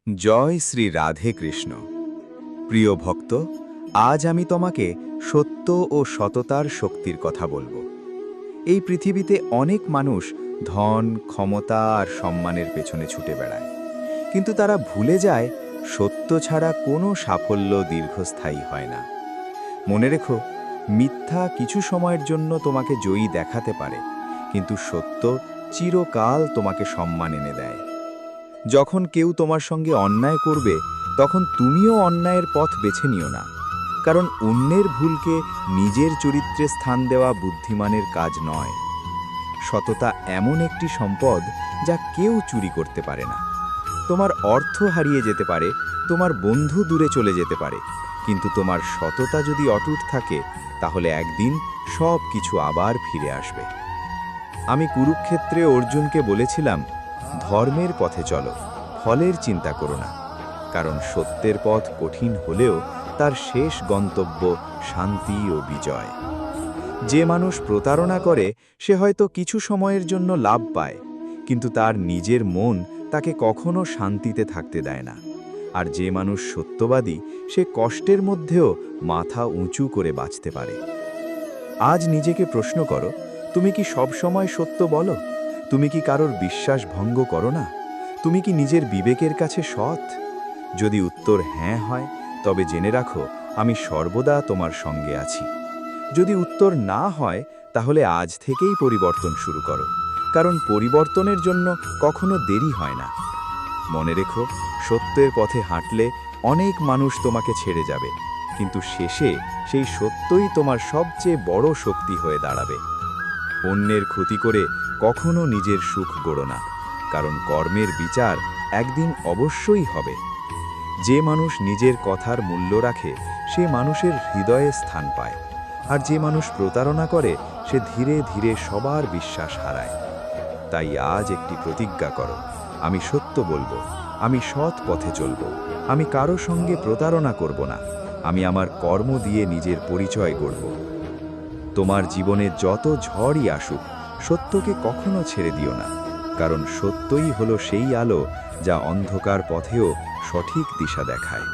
জয় শ্রী রাধে কৃষ্ণ। প্রিয় ভক্ত, আজ আমি তোমাকে সত্য ও সততার শক্তির কথা বলবো। এই পৃথিবীতে অনেক মানুষ ধন, ক্ষমতা আর সম্মানের পেছনে ছুটে বেড়ায়, কিন্তু তারা ভুলে যায় সত্য ছাড়া কোনো সাফল্য দীর্ঘস্থায়ী হয় না। মনে রেখো, মিথ্যা কিছু সময়ের জন্য তোমাকে জয়ী দেখাতে পারে, কিন্তু সত্য চিরকাল তোমাকে সম্মান এনে দেয়। যখন কেউ তোমার সঙ্গে অন্যায় করবে, তখন তুমিও অন্যায়ের পথ বেছে নিও না, কারণ অন্যের ভুলকে নিজের চরিত্রে স্থান দেওয়া বুদ্ধিমানের কাজ নয়। সততা এমন একটি সম্পদ যা কেউ চুরি করতে পারে না। তোমার অর্থ হারিয়ে যেতে পারে, তোমার বন্ধু দূরে চলে যেতে পারে, কিন্তু তোমার সততা যদি অটুট থাকে, তাহলে একদিন সব কিছু আবার ফিরে আসবে। আমি কুরুক্ষেত্রে অর্জুনকে বলেছিলাম, ধর্মের পথে চলো, ফলের চিন্তা করো না, কারণ সত্যের পথ কঠিন হলেও তার শেষ গন্তব্য শান্তি ও বিজয়। যে মানুষ প্রতারণা করে সে হয়তো কিছু সময়ের জন্য লাভ পায়, কিন্তু তার নিজের মন তাকে কখনো শান্তিতে থাকতে দেয় না। আর যে মানুষ সত্যবাদী, সে কষ্টের মধ্যেও মাথা উঁচু করে বাঁচতে পারে। আজ নিজেকে প্রশ্ন করো, তুমি কি সব সময় সত্য বলো? তুমি কি কারোর বিশ্বাস ভঙ্গ করো না? তুমি কি নিজের বিবেকের কাছে সৎ? যদি উত্তর হ্যাঁ হয়, তবে জেনে রাখো, আমি সর্বদা তোমার সঙ্গে আছি। যদি উত্তর না হয়, তাহলে আজ থেকেই পরিবর্তন শুরু করো, কারণ পরিবর্তনের জন্য কখনো দেরি হয় না। মনে রেখো, সত্যের পথে হাঁটলে অনেক মানুষ তোমাকে ছেড়ে যাবে, কিন্তু শেষে সেই সত্যই তোমার সবচেয়ে বড় শক্তি হয়ে দাঁড়াবে। অন্যের ক্ষতি করে কখনো নিজের সুখ গড়ো না, কারণ কর্মের বিচার একদিন অবশ্যই হবে। যে মানুষ নিজের কথার মূল্য রাখে, সে মানুষের হৃদয়ে স্থান পায়, আর যে মানুষ প্রতারণা করে সে ধীরে ধীরে সবার বিশ্বাস হারায়। তাই আজ একটি প্রতিজ্ঞা করো, আমি সত্য বলবো, আমি সৎ পথে চলব, আমি কারো সঙ্গে প্রতারণা করব না, আমি আমার কর্ম দিয়ে নিজের পরিচয় গড়ব। তোমার জীবনে যত ঝড়ই আসুক, সত্যকে কখনো ছেড়ে দিও না, কারণ সত্যই হলো সেই আলো যা অন্ধকার পথেও সঠিক দিশা দেখায়।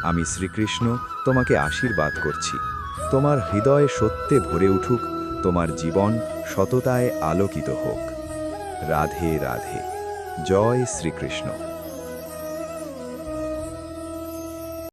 আমি শ্রীকৃষ্ণ তোমাকে আশীর্বাদ করছি, তোমার হৃদয়ে সত্যে ভরে উঠুক, তোমার জীবন সততায় আলোকিত হোক। রাধে রাধে। জয় শ্রীকৃষ্ণ।